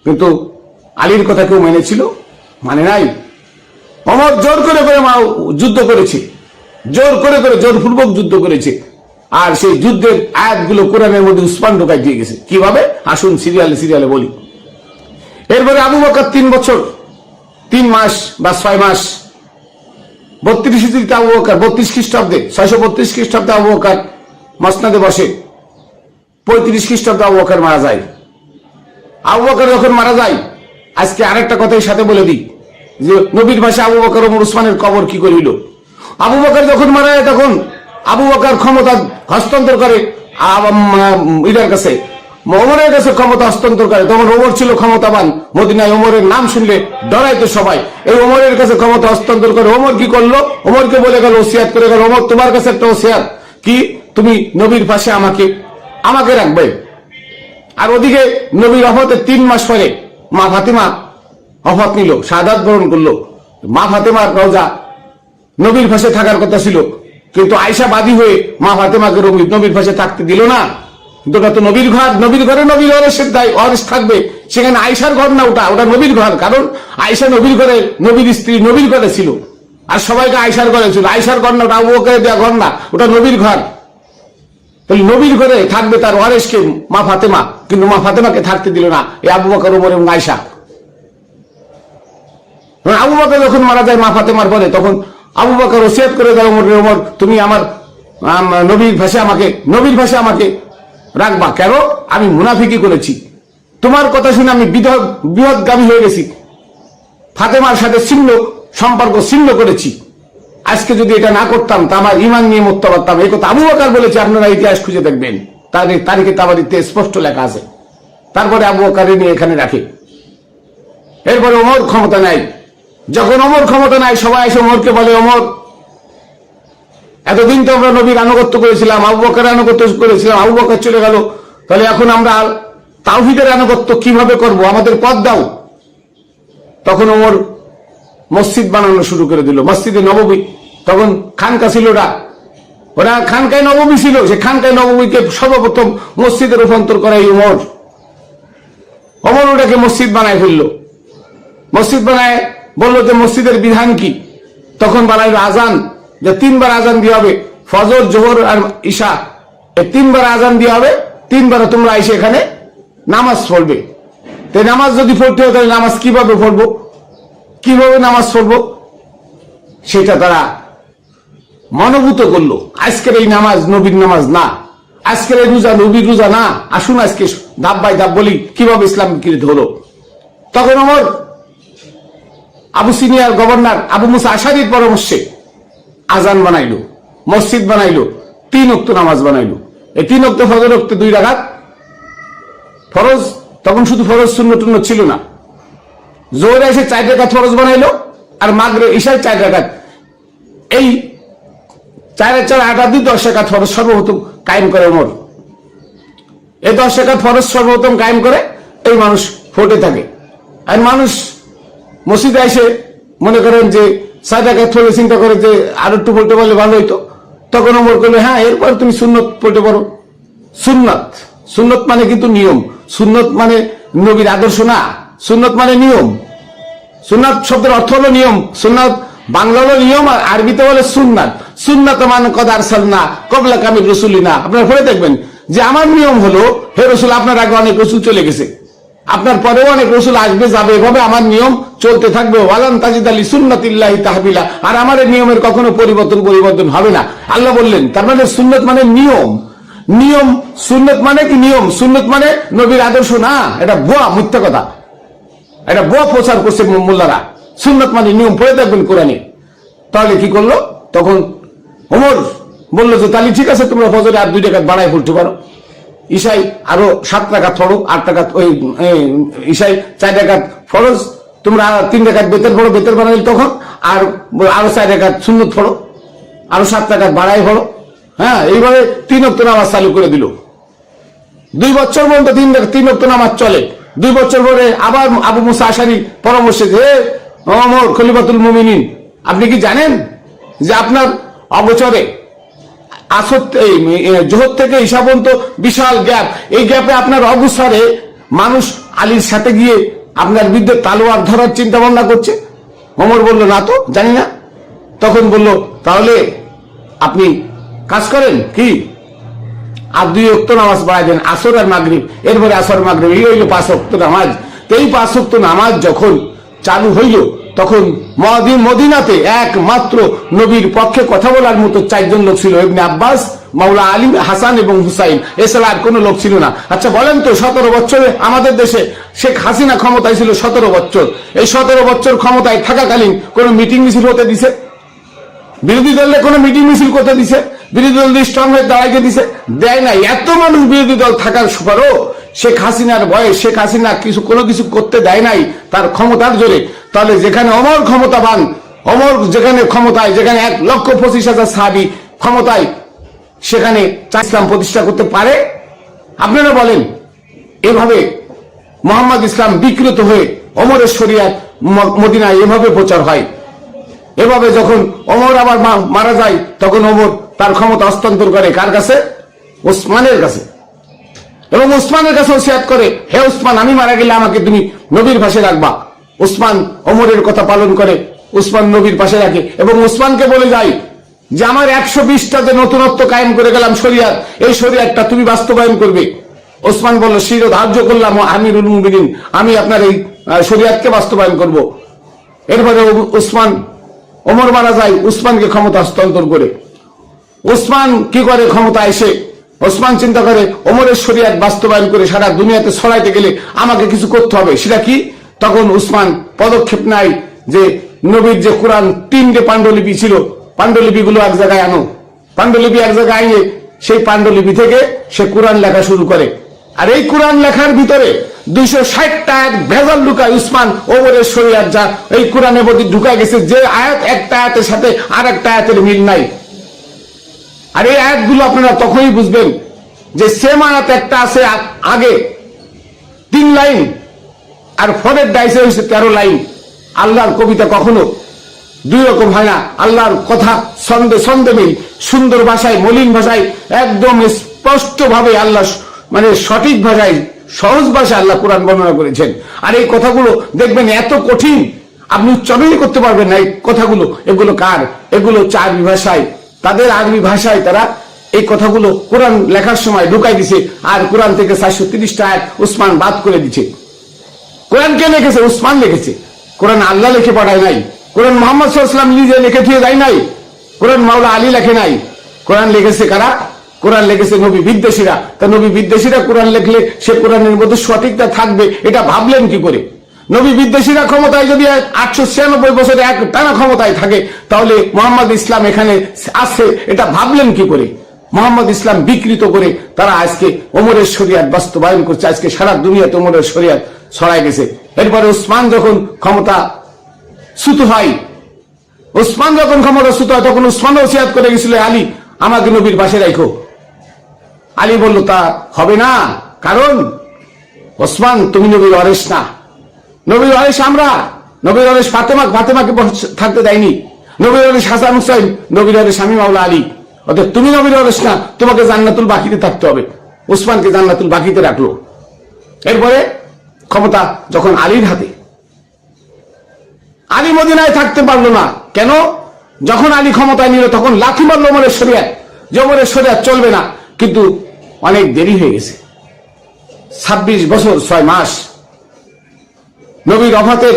কিন্তু আলীর কথা কেউ মেনেছিল? মানে নাই। ওমর জোর করে যুদ্ধ করেছে, জোর করে জোরপূর্বক যুদ্ধ করেছে, আর সেই যুদ্ধের আয়াতগুলো কোরআনের মধ্যে উসমান ঢোকায় দিয়ে গেছে। কিভাবে? আসুন সিরিয়ালে সিরিয়ালে বলি। এরপরে আবু বকর 3 বছর 3 মাস বা 6 মাস, 32 হিজরিতে আবু বকর, 32 খ্রিস্টাব্দে, 632 খ্রিস্টাব্দে আবু বকর মসনদে বসে, 35 খ্রিস্টাব্দে আবু বকর মারা যায়। আবু বকর যখন মারা যায়, আজকে আরেকটা কথাই সাথে বলে দিই, যে নবীর ভাষা আবু বকর ওমর উসমানের কবর কি করিল। আবু বকর যখন মারা যায়, তখন আবু বকর ক্ষমতা হস্তান্তর করে ইদার কাছে, ওমরের কাছে ক্ষমতা হস্তান্তর করে। তখন ওমর ছিল ক্ষমতাবান, মদিনায় ওমরের নাম শুনলে ডরাইতো সবাই। এই ওমরের কাছে ক্ষমতা হস্তান্তর করে ওমর কি করলো? ওমরকে বলে গেল, ওসিয়াত করে গেল, ওমর তোমার কাছে একটা ওসিয়াত, কি তুমি নবীর পাশে আমাকে রাখবে। আর ওদিকে নবীর অফাতের 3 মাস পরে মা ফাতেমা অফাত নিল, শাহাদাত বরণ করলো। মা ফাতেমার রওজা নবীর পাশে থাকার কথা ছিল, কিন্তু আয়েশা বাদী হয়ে মা ফাতেমাকে নবীর পাশে থাকতে দিল না। কিন্তু ওটা তো নবীর ঘর, নবীর ঘরে নবীর ওয়ারিস থাকবে, সেখানে আয়েশার ঘর না, ওটা নবীর ঘর। কারণ আয়েশা নবীর ঘরে, নবীর স্ত্রী নবীর ঘরে ছিল, আর সবাইকে আয়েশার ঘরে ছিল। আয়েশার ঘর না, ওটা আবু বকরের দেওয়া ঘর না, ওটা নবীর ঘর। তাহলে নবীর ঘরে থাকবে তার ওয়ারিসকে মা ফাতেমা, কিন্তু মা ফাতেমাকে থাকতে দিল না এই আবু বকর, ওমর এবং আয়েশা। আবু বকর যখন মারা যায় মা ফাতেমার পরে, তখন আবু বকর ওসিয়ত করে দেয় ওমর, তুমি আমার নবীর ভাষা আমাকে রাখবা। কেন? আমি মুনাফিকি করেছি, তোমার কথা শুনে আমি বিপদগামী হয়ে গেছি, ফাতেমার সাথে সম্পর্ক ছিন্ন করেছি। আজকে যদি এটা না করতাম তা আমার ঈমান নিয়ে মরতে পারতাম। এই কথা আবু বকর বলেছে, আপনারা ইতিহাস খুঁজে দেখবেন, তারিখে তাবারিতে স্পষ্ট লেখা আছে। তারপরে আবু বকর নিয়ে এখানে রাখে। এরপরে ওমর ক্ষমতা নেয়। যখন ওমর ক্ষমতা নেয়, সবাই এসে ওমরকে বলে, ওমর, এতদিন তো আমরা নবীর আনুগত্য করেছিলাম, আবু বকরের আনুগত্য করেছিলাম, আবু বকর চলে গেল, তাহলে এখন আমরা তাওহীদের আনুগত্য কিভাবে করব? আমাদের পথ দাও। তখন ওমর মসজিদ বানানো শুরু করে দিল, মসজিদে নববী। তখন খানকা ছিল, ওরা খানকায় নববী ছিল, সে খানকায় নববীকে সর্বপ্রথম মসজিদে রূপান্তর করে এই ওমর ওটাকে মসজিদ বানায় ফেললো। মসজিদ বানায় বললো যে মসজিদের বিধান কি? তখন বানাইল আজান, যে 3 বার আজান দিয়ে হবে, ফজর, জোহর আর ঈশা, এই 3 বার আজান দিয়ে হবে, 3 বার তোমরা এসে এখানে নামাজ পড়বে। তো নামাজ যদি পড়তে হয়, তাহলে নামাজ কিভাবে পড়বো, কিভাবে নামাজ পড়বো, সেটা তারা মনোভূত করলো। আজকের এই নামাজ নবীর নামাজ না, আজকের এই রোজা নবীর রোজা না। আসুন আজকে ধাপ বাই ধাপ বলি কিভাবে ইসলাম বিকৃত হলো। তখন ওমর আবু সিনিয়র গভর্নর আবু মুসা আশারির পরামর্শে আজান বানাইলো, মসজিদ বানাইলো, 3 ওয়াক্ত নামাজ বানাইলো। এই 3 ওয়াক্ত ফজর ওয়াক্তে 2 রাকাত ফরজ, তখন শুধু ফরজ সুন্নত ছিল না। জোহরে এসে 4 রাকাত ফরজ বানাইলো, আর মাগরিব ঈশায় 4 রাকাত। এই 4 আর 4 8 আর 2 10 রাকাত ফরজ সর্বপ্রথম কায়েম করে ওমর। এই 10 রাকাত ফরজ সর্বপ্রথম কায়েম করে এই মানুষ ফোটে থাকে। আর মানুষ মসজিদে এসে মনে করেন যে 4 রাকাত পড়ে চিন্তা করে যে আর একটু পড়তে পারলে ভালো হইতো, তখন ওমর করলে হ্যাঁ এরপর তুমি সুন্নত পড়তে পারো। সুন্নত, সুন্নত মানে কিন্তু নিয়ম, সুন্নত মানে নবীর আদর্শ না, সুন্নত মানে নিয়ম। সুন্নাত শব্দের অর্থ হলো নিয়ম। সুন্নাত বাংলা হলো নিয়ম, আর আরবিতে বলে সুন্নাত। সুন্নাত মানে কদ আরসালনা ক্বাবলা কামির রাসূলিনা। আপনারা পড়ে দেখবেন যে আমার নিয়ম হলো, হে রাসূল আপনার আগে অনেক রাসূল চলে গেছে, আপনার পরেও অনেক রাসূল আসবে যাবে, এভাবে আমার নিয়ম চলতে থাকবে। ওয়ালান তাজিদা লিসুন্নাতিল্লাহি তাহবিলা। আর আমার এই নিয়মের কখনো পরিবর্তন হবে না, আল্লাহ বললেন। তার মানে সুন্নাত মানে নিয়ম। নিয়ম, সুন্নাত মানে কি নিয়ম? সুন্নাত মানে নবীর আদর্শ না, এটা ভুয়া মিথ্যা কথা, এটা ভুয়া প্রচার করছে মোল্লারা। সুন্নাত মানে নিয়ম, পড়ে দেখবেন কোরআনে। তাহলে কি করলো তখন ওমর বললো যে তাহলে ঠিক আছে, তোমরা ফজরে আর 2 রাকাত বাড়ায় পড়তে পারো, ঈশাই আরো 7 রাকাত পড়ো, 8 রাকাত ওই ঈশাই 4 রাকাত ফরজ, তোমরা 3 রাকাত বেতের পড়ো, বেতের বানাইলে তখন আরো 4 রাকাত সুন্নত পড়ো, আরো 7 রাকাত বাড়ায় পড়ো। হ্যাঁ, এইভাবে 3 ওয়াক্ত নামাজ চালু করে দিল। 2 বছর পর্যন্ত 3 ওয়াক্ত নামাজ চলে। 2 বছর পরে আবার আবু মুসা আশারী পরামর্শে যে ওমর খলিফাতুল মুমিনিন, আপনি কি জানেন যে আপনার অগোচরে আসর জোহর থেকে ঈশা পর্যন্ত বিশাল গ্যাপ, এই গ্যাপে আপনার অগোচরে মানুষ আলীর সাথে গিয়ে আপনার বিরুদ্ধে তালোয়ার ধরার চিন্তা ভাবনা করছে? ওমর বলল না তো, জানি না। তখন বলল তাহলে আপনি কাজ করেন কি, আর 2 ওয়াক্ত নামাজ বাড়াই দেন, আসর আর মাগরিব, এরপরে আসর মাগরিব, এই হইল 5 ওয়াক্ত নামাজ। এই 5 ওয়াক্ত নামাজ যখন চালু হইল, তখন মদিনাতে একমাত্র নবীর পক্ষে কথা বলার মতো 4 জন লোক ছিল, ইবনে আব্বাস, মাওলা আলী, হাসান এবং হুসাইন, এছাড়া আর কোনো লোক ছিল না। আচ্ছা বলেন তো, 17 বছরে আমাদের দেশে শেখ হাসিনা ক্ষমতায় ছিল 17 বছর, এই 17 বছর ক্ষমতায় থাকাকালীন কোন মিটিং মিছিল হতে দিছে? বিরোধী দলের কোন মিটিং মিছিল করতে দিছে? বিরোধী দল স্ট্রং হয়ে দাঁড়াইতে দিছে? দেয় নাই। এত মানুষ বিরোধী দল থাকার পরও শেখ হাসিনার ভয়ে শেখ হাসিনা কোনো কিছু করতে দেয় নাই তার ক্ষমতার জোরে। তাহলে যেখানে অমর ক্ষমতাবান, অমর যেখানে ক্ষমতায়, যেখানে 1,25,000 সাহাবী ক্ষমতায়, সেখানে ইসলাম প্রতিষ্ঠা করতে পারে? আপনারা বলেন। এভাবে মোহাম্মদ ইসলাম বিকৃত হয়ে ওমরের শরিয়াত মদিনায় এভাবে প্রচার হয়। এভাবে যখন ওমর আবার মারা যায়, তখন ওমর তার ক্ষমতা হস্তান্তর করে কার কাছে? ওসমানের কাছে। এবং ওসমানের কাছে ওসিয়াত করে, হে ওসমান, আমি মারা গেলে আমাকে তুমি নবীর পাশে রাখবা। ওসমান ওমরের কথা পালন করে, ওসমান নবীর পাশে রাখে এবং ওসমানকে বলে যায় যে আমার 120টা যে নতুনত্ব কায়েম করে গেলাম শরিয়াত, এই শরিয়াতটা তুমি বাস্তবায়ন করবে। ওসমান বলল, শির ধার্য করলাম আমিরুল মুমিনিন, আমি আপনার এই শরিয়াতকে বাস্তবায়ন করব। এরপরে ওসমান, ওমর মারা যায়, ওসমানকে ক্ষমতা হস্তান্তর করে। ওসমান কি করে ক্ষমতা এসে? ওসমান চিন্তা করে ওমরের শরিয়াত বাস্তবায়ন করে সারা দুনিয়াতে ছড়াইতে গেলে আমাকে কিছু করতে হবে। সেটা কি? তখন ওসমান পদক্ষেপ নেয় যে নবীর যে কোরআন 3টে পাণ্ডুলিপি ছিল, পাণ্ডুলিপিগুলো এক জায়গায় আনো। পাণ্ডুলিপি এক জায়গায় আইনে সেই পাণ্ডুলিপি থেকে সে কোরআন লেখা শুরু করে। আর এই কোরআন লেখার ভিতরে 260টা আয়াত ভেজাল ঢুকায় উসমান। ওমরের শরিয়াত যা এই কোরআনের মধ্যে ঢুকায় গেছে, যে আয়াত একটা আয়াতের সাথে আর একটা আয়াতের মিল নাই। আর এই আয়াতগুলো আপনারা তখনই বুঝবেন যে সেম আয়াত একটা আছে আগে 3 লাইন, আর পরের ডাইসে হয়েছে 13 লাইন। আল্লাহর কবিতা কখনো 2 রকম হয় না। আল্লাহর কথা ছন্দে মিল, সুন্দর ভাষায়, মলিন ভাষায়, একদম স্পষ্ট ভাবে আল্লাহ মানে সঠিক ভাষায়, সহজ ভাষায় আল্লাহ কোরআন বর্ণনা করেছেন। আর এই কথাগুলো দেখবেন এত কঠিন, আপনি উচ্চারণই করতে পারবেন না এই কথাগুলো। এগুলো কার? এগুলো আরবি ভাষায়, তাদের আরবি ভাষায় তারা এই কথাগুলো কোরআন লেখার সময় ঢুকাই দিছে। আর কোরআন থেকে 430টা আয়াত উসমান বাদ করে দিচ্ছে। কোরআন কে লিখেছে? উসমান লিখেছে। কোরআন আল্লাহ লিখে পাঠায় নাই। কোরআন মুহাম্মদ সাল্লাল্লাহু আলাইহি ওয়াসাল্লাম নিজে লিখে দিয়ে যায় নাই। কোরআন মাওলা আলী লেখে নাই। কোরআন লিখেছে কারা? কোরআন লিখেছে নবী বিদ্বেষীরা। তা নবী বিদ্বেষীরা কোরআন লিখলে সে কোরআনের মধ্যে সঠিকতা থাকবে, এটা ভাবলেন কি করে? নবী বিদ্বেষীরা ক্ষমতায় যদি 896 বছরে এক টানা ক্ষমতায় থাকে, তাহলে মোহাম্মদ ইসলাম এখানে আছে, এটা ভাবলেন কি করে? মোহাম্মদ ইসলাম বিকৃত করে তারা আজকে ওমরের শরিয়াত বাস্তবায়ন করছে। আজকে সারা দুনিয়াতে ওমরের শরিয়াত ছড়ায় গেছে। এরপরে ওসমান যখন ক্ষমতা চ্যুত হয়, ওসমান যখন ক্ষমতা চ্যুত হয়, তখন ওসমান ওসিয়াত করে গেছিল, আলী আমাকে নবীর পাশে রাখো। আলী বলল তা হবে না, কারণ ওসমান তুমি নবীর ওয়ারিস না, নবীর ওয়ারিস আমরা। নবীর ওয়ারিস ফাতেমাকে থাকতে দেয়নি, নবীর ওয়ারিস হাসান হুসাইন, নবীর ওয়ারিস আমি মাওলা আলী। অর্থাৎ তুমি নবীর ওয়ারিস না, তোমাকে জান্নাতুল বাকিতে থাকতে হবে। ওসমানকে জান্নাতুল বাকিতে রাখলো। এরপরে ক্ষমতা যখন আলীর হাতে, আলী মদিনায় থাকতে পারলো না। কেন? যখন আলী ক্ষমতায় নিল তখন লাথি মারল ওমরের শরিয়াত, যে ওমরের শরিয়াত চলবে না। কিন্তু অনেক দেরি হয়ে গেছে, 26 বছর 6 মাস, নবীর ওফাতের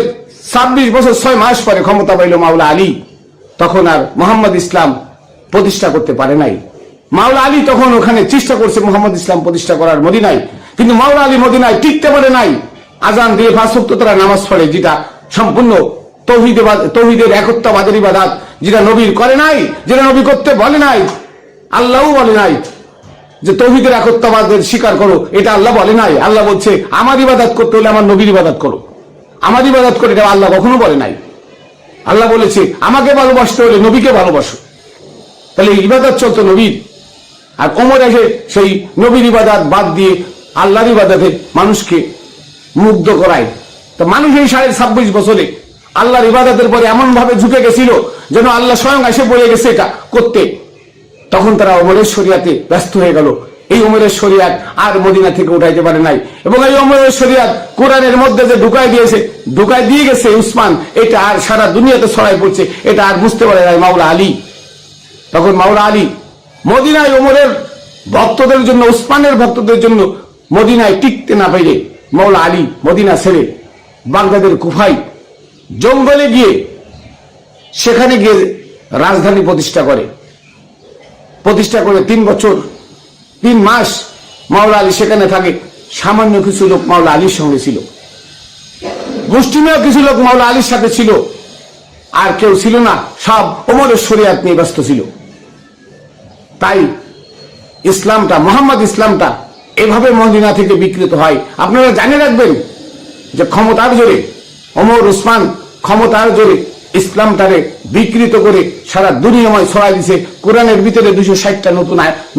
26 বছর 6 মাস পরে ক্ষমতা পাইল মাওলা আলী। তখন আর মোহাম্মদ ইসলাম প্রতিষ্ঠা করতে পারে নাই। মাওলা আলী তখন ওখানে চেষ্টা করছে মোহাম্মদ ইসলাম প্রতিষ্ঠা করার মদিনায়, কিন্তু মাওলা আলী মদিনায় টিকতে পারে নাই। আজান দিয়ে 5 ওয়াক্ত তারা নামাজ পড়ে, যেটা সম্পূর্ণ তৌহিদের একত্ববাদের ইবাদত, যেটা নবীর করে নাই, যেটা নবী করতে বলে নাই, আল্লাহও বলে নাই যে তৌহিদের একত্ববাদের স্বীকার করো, এটা আল্লাহ বলে নাই। আল্লাহ বলছে আমার ইবাদত করতে হলে আমার নবীর ইবাদত করো, আমার ইবাদত করে, এটা আল্লাহ কখনো বলে নাই। আল্লাহ বলেছে আমাকে ভালোবাসতে হলে নবীকে ভালোবাসো। তাহলে ইবাদত চলতো নবীর। আর ওমর এসে সেই নবীর ইবাদত বাদ দিয়ে আল্লাহর ইবাদতে মানুষকে মুগ্ধ করায়। তো মানুষ এই 26.5 বছরে আল্লাহর ইবাদতের পরে এমন ভাবে ঝুঁকে গেছিল যেন আল্লাহ স্বয়ং এসে বলে গেছে এটা করতে। তখন তারা ওমরের শরিয়াতে ব্যস্ত হয়ে গেল। এই ওমরের শরিয়াত আর মদিনা থেকে উঠাইতে পারে নাই, এবং এই ওমরের শরিয়াত কোরআনের মধ্যে যে ঢুকাই দিয়ে গেছে উসমান, এটা আর সারা দুনিয়াতে ছড়াই পড়ছে, এটা আর বুঝতে পারে নাই মাওলা আলী। তখন মাওলা আলী মদিনায় ওমরের ভক্তদের জন্য, উসমানের ভক্তদের জন্য মদিনায় টিকতে না পাইলে মাওলা আলী মদিনা ছেড়ে বাগদাদের কুফায় জঙ্গলে গিয়ে সেখানে গিয়ে রাজধানী প্রতিষ্ঠা করে 3 বছর 3 মাস মাওলা আলী সেখানে থাকে। সামান্য কিছু লোক মাওলা আলীর সঙ্গে ছিল, মুষ্টিমেয় কিছু লোক মাওলা আলীর সাথে ছিল, আর কেউ ছিল না। সব ওমরের শরিয়াত নিয়ে ব্যস্ত ছিল। তাই ইসলামটা, মোহাম্মদ ইসলামটা এভাবে মদিনা থেকে বিকৃত হয়। আপনারা জানে রাখবেন যে ক্ষমতার জোরে ওমর উসমান ক্ষমতার জোরে ইসলামটারে বিকৃত করে সারা দুনিয়াময় ছড়াই দিছে। কোরআনের ভিতরে 260টা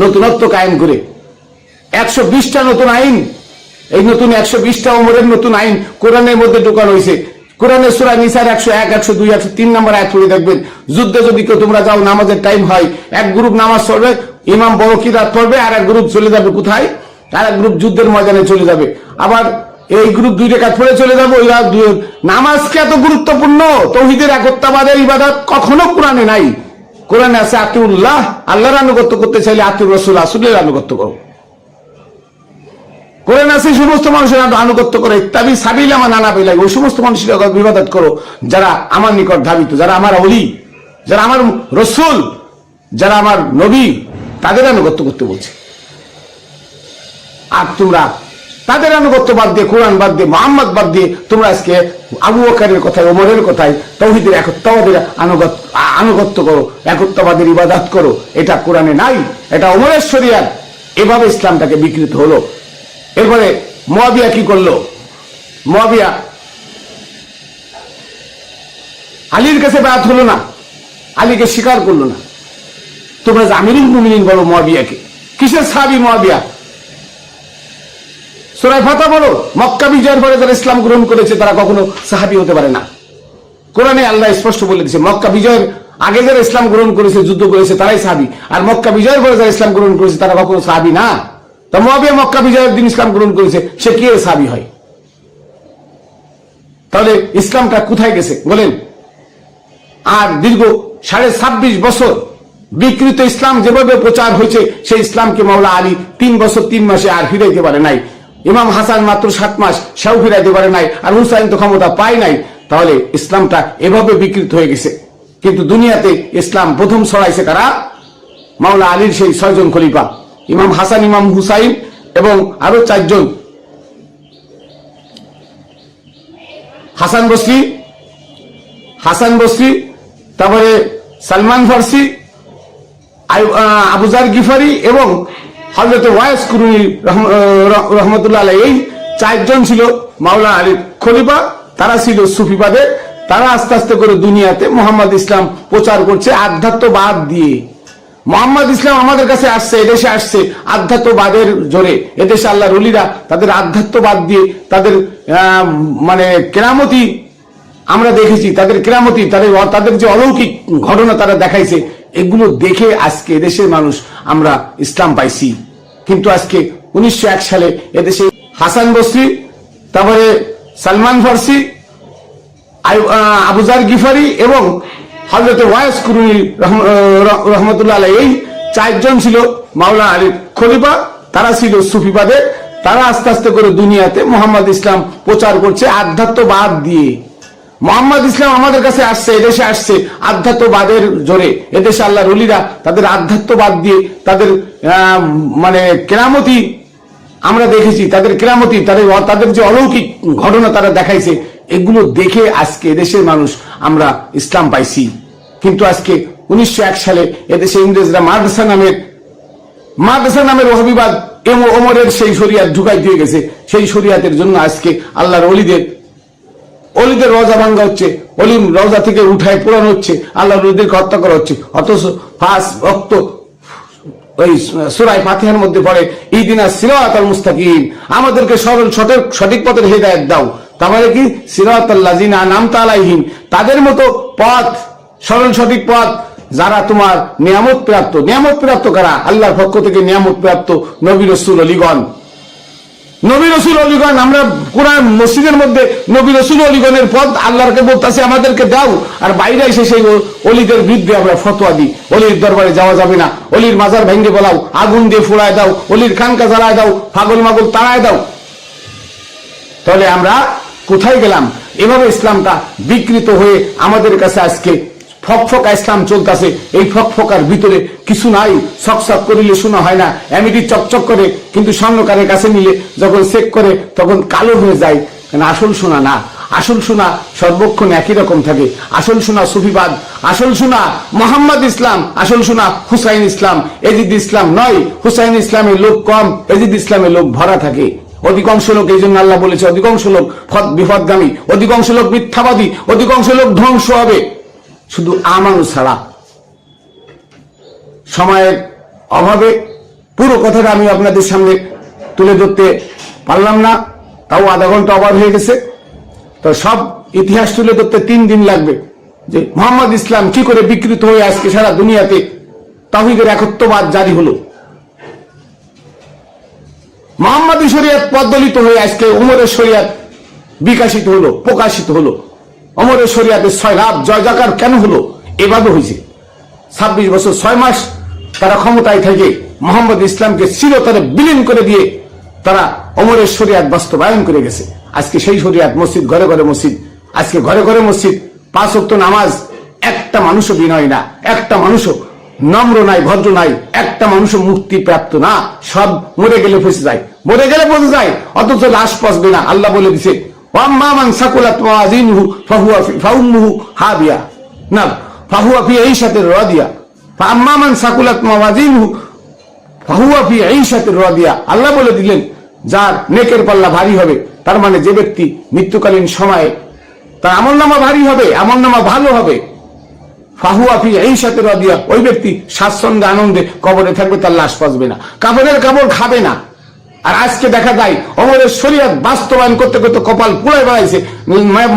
নতুনত্ব কায়েম করে 120টা নতুন আইন, এই নতুন 120টা ওমরের নতুন আইন কোরআনের মধ্যে ঢোকানো হয়েছে। কোরআনের সূরা নিসার 101, 102, 103 নম্বর আয়াত পড়ে দেখবেন। যুদ্ধে যদি কেউ তোমরা যাও, নামাজের টাইম হয়, এক গ্রুপ নামাজ পড়বে, ইমাম বড় কিরাত পড়বে, আর এক গ্রুপ চলে যাবে কোথায়? আর এক গ্রুপ যুদ্ধের ময়দানে চলে যাবে। আবার এই গ্রুপ 2 রাকাত পড়ে চলে যাবে। ওই নামাজকে এত গুরুত্বপূর্ণ, তৌহিদের একত্ববাদের ইবাদত কখনো কোরআনে নাই। কোরআনে আছে আতিউল্লাহ, আল্লাহর আনুগত্য করতে চাইলে আতিউর রাসূল, রাসূলের আনুগত্য করো। কোরআনে আছে সমস্ত মানুষের আনুগত্য করে, ইত্তাবি সাবিলা মান আনাবা ইলাইহি, ওই সমস্ত মানুষের ইবাদত করো যারা আমার নিকট ধাবিত, যারা আমার ওলি, যারা আমার রাসূল, যারা আমার নবী, তাদের আনুগত্য করতে বলছে। আর তোমরা তাদের আনুগত্য বাদ দিয়ে, কোরআন বাদ দিয়ে, মুহাম্মদ বাদ দিয়ে তোমরা আজকে আবু বকরের কথায়, ওমরের কথায় তৌহিদের একত্ববাদের আনুগত্য করো, একত্ববাদের ইবাদত করো। এটা কোরআনে নাই, এটা ওমরের শরিয়াত। এভাবে ইসলামটাকে বিকৃত হলো। এরপরে মুয়াবিয়া কি করলো? মুয়াবিয়া আলীর কাছে বায়াত হলো না, আলীকে স্বীকার করলো না। তোমরা যে আমিরুল মুমিনিন বলো মুয়াবিয়াকে, কিসের সাহাবী মুয়াবিয়া? সূরা ফাতহ বলো, মক্কা বিজয়ের পরে যারা ইসলাম গ্রহণ করেছে তারা কখনো সাহাবী হতে পারে না। কোরআনে আল্লাহ স্পষ্ট বলে দিয়েছে, মক্কা বিজয়ের আগে যারা ইসলাম গ্রহণ করেছে, যুদ্ধ করেছে, তারাই সাহাবী। আর মক্কা বিজয়ের পরে যারা ইসলাম গ্রহণ করেছে তারা কখনো সাহাবী না। তা মুয়াবিয়া মক্কা বিজয়ের দিন ইসলাম গ্রহণ করেছে, সে কি সাহাবী হয়? তাহলে ইসলামটা কোথায় গেছে বলেন? আর দীর্ঘ 26.5 বছর বিকৃত ইসলাম যেভাবে প্রচার হয়েছে, সেই ইসলামকে মাওলা আলী 3 বছর 3 মাসে আর ফিরাইতে পারে নাই। ইমাম হাসান মাত্র 7 মাস, সেও ফিরাইতে পারে নাই। আর হুসাইন তো ক্ষমতা পায় নাই। তাহলে ইসলামটা এভাবে বিকৃত হয়ে গেছে। কিন্তু দুনিয়াতে ইসলাম প্রথম ছড়াইছে কারা? মাওলা আলীর সেই 6 জন খলিফা, ইমাম হাসান, ইমাম হুসাইন এবং আরো 4 জন, হাসান বসরি, তারপরে সালমান ফার্সি, আবুজার গিফারি এবং হযরত ওয়াইস কুরুনি রহমতুল্লাহ আলাইহি। এই 4 জন ছিল মাওলা আলীর খলিফা। তারা ছিল সুফিবাদে। তারা আস্তে আস্তে করে দুনিয়াতে মোহাম্মদ ইসলাম প্রচার করছে আধ্যাত্মবাদ দিয়ে। মোহাম্মদ ইসলাম আমাদের কাছে আসছে, এদেশে আসছে আধ্যাত্মবাদের জোরে। এদেশে আল্লাহর ওলিরা তাদের আধ্যাত্মবাদ দিয়ে তাদের মানে কেরামতি আমরা দেখেছি, তাদের কেরামতি, তাদের যে অলৌকিক ঘটনা তারা দেখাইছে, এগুলো দেখে আজকে এদেশের মানুষ আমরা ইসলাম পাইছি। কিন্তু আজকে 1901 সালে এদেশে হাসান বসরি, তারপরে সালমান ফার্সি, আবুজার গিফারি এবং হযরত ওয়াইস কুরুনি রহমতুল্লাহ আলাইহি, এই চারজন ছিল মাওলানা আলী খলিফা। তারা ছিল সুফিবাদে। তারা আস্তে আস্তে করে দুনিয়াতে মোহাম্মদ ইসলাম প্রচার করছে আধ্যাত্মবাদ দিয়ে। মোহাম্মদ ইসলাম আমাদের কাছে আসছে, এদেশে আসছে আধ্যাত্মবাদের জোরে। এদেশে আল্লাহর ওলিরা তাদের আধ্যাত্মবাদ দিয়ে তাদের মানে কেরামতি আমরা দেখেছি, তাদের কেরামতি, তাদের যে অলৌকিক ঘটনা তারা দেখাইছে, এগুলো দেখে আজকে এদেশের মানুষ আমরা ইসলাম পাইছি। কিন্তু আজকে 1901 সালে এদেশে ইংরেজরা মাদ্রাসা নামের ওহাবিবাদ ওমরের সেই শরিয়াত ঢুকাই দিয়ে গেছে। সেই শরিয়াতের জন্য আজকে আল্লাহর অলিদের রওজা ভাঙ্গা হচ্ছে, অলিম রওজা থেকে উঠায় পোড়ানো হচ্ছে, আল্লাহর অলিদেরকে হত্যা করা হচ্ছে। অথচ ফাঁস রক্ত ওই সূরা ফাতিহার মধ্যে পড়ে ইহদিনাস সিরাতাল মুস্তাকিম, আমাদেরকে সরল সঠিক পথের হেদায়েত দাও। তাহলে কি সিরাতাল লাযিনা আনআমতা আলাইহিম, তাদের মতো পথ, সরল সঠিক পথ যারা তোমার নিয়ামত প্রাপ্ত কারা? আল্লাহর পক্ষ থেকে নিয়ামত প্রাপ্ত নবী রাসূল অলিগণ। আমরা কোরআন মসজিদের মধ্যে নবী রাসূল অলিগণের পথ আল্লাহকে বলতেছে আমাদেরকে দাও, আর বাইরে এসে সেই অলিদের বিরুদ্ধে আমরা ফতোয়া দিই। অলির দরবারে যাওয়া যাবে না, অলির মাজার ভেঙে বলাও, আগুন দিয়ে ফুড়ায় দাও, অলির খানকা জ্বালায় দাও, পাগল মাগল তাড়ায় দাও। তাহলে আমরা কোথায় গেলাম? এভাবে ইসলামটা বিকৃত হয়ে আমাদের কাছে আজকে ফকফকা ইসলাম চলতেছে। এই ফকফকার ভিতরে কিছু নাই। সকসক করিলে শোনা হয় না, এমনি চকচক করে, কিন্তু স্বর্ণকারের কাছে নিলে যখন চেক করে তখন কালো হয়ে যায়। কারণ আসল সোনা না, আসল সোনা সর্বক্ষণ একই রকম থাকে। আসল সোনা সুফিবাদ, আসল সোনা মোহাম্মদ ইসলাম, আসল সোনা হুসাইন ইসলাম, এজিদ ইসলাম নয়। হুসাইন ইসলামের লোক কম, এজিদ ইসলামের লোক ভরা থাকে। অধিকাংশ লোক, এই জন্য আল্লাহ বলেছে অধিকাংশ লোক বিপদগামী, অধিকাংশ লোক মিথ্যাবাদী, অধিকাংশ লোক ধ্বংস হবে, শুধু আমানু ছাড়া। সময়ের অভাবে পুরো কথাটা আমি আপনাদের সামনে তুলে ধরতে পারলাম না, তাও আধা ঘন্টা ওভার হয়ে গেছে। তো সব ইতিহাস তুলে ধরতে 3 দিন লাগবে, যে মোহাম্মদ ইসলাম কি করে বিকৃত হয়ে আজকে সারা দুনিয়াতে তাওহীদের একত্ববাদ জারি হলো। মোহাম্মদী শরিয়ত পদ্দলিত হয়ে আজকে ওমরের শরিয়ত বিকাশিত হলো, প্রকাশিত হলো। ওমরের শরিয়তের সয়লাভ জয় জাকার কেন হলো? এভাবে হয়েছে। 26 বছর 6 মাস তারা ক্ষমতায় থেকে মোহাম্মদ ইসলামকে চিরতরে বিলীন করে দিয়ে তারা ওমরের শরিয়ত বাস্তবায়ন করে গেছে। আজকে সেই শরিয়ত মসজিদ, ঘরে ঘরে মসজিদ, আজকে ঘরে ঘরে মসজিদ, 5 ওয়াক্ত নামাজ। একটা মানুষও বিনয় না, একটা মানুষও নম্র নাই, ভদ্র নাই, একটা মানুষও মুক্তি প্রাপ্ত না। সব মরে গেলে ফেসে যায়, মরে গেলে পচে যায়, অথচ লাশ পচবে না। আল্লাহ বলে দিছে ওয়াম্মা মান সাকুলাত মাওয়াজিনুহু ফাউম্মুহু হাবিয়া, না ফাহুয়া ফি ঈশাতির রাদিয়া, ফাম্মা মান সাকুলাত মাওয়াজিনুহু ফাহুয়া ফি ঈশাতির রাদিয়া। আল্লাহ বলে দিলেন যার নেকের পাল্লা ভারী হবে, তার মানে যে ব্যক্তি মৃত্যুকালীন সময়ে তার আমলনামা ভারী হবে, আমলনামা ভালো হবে, ফাহুয়া ফি ঈশাতির রাদিয়া, ওই ব্যক্তি স্বাচ্ছন্দ্যে আনন্দে কবরে থাকবে, তার লাশ পচবে না, কাফনের কাপড় খাবে না। আর আজকে দেখা যায় ওমরের শরিয়ত বাস্তবায়ন করতে করতে কপাল পুড়ায় বেড়াইছে।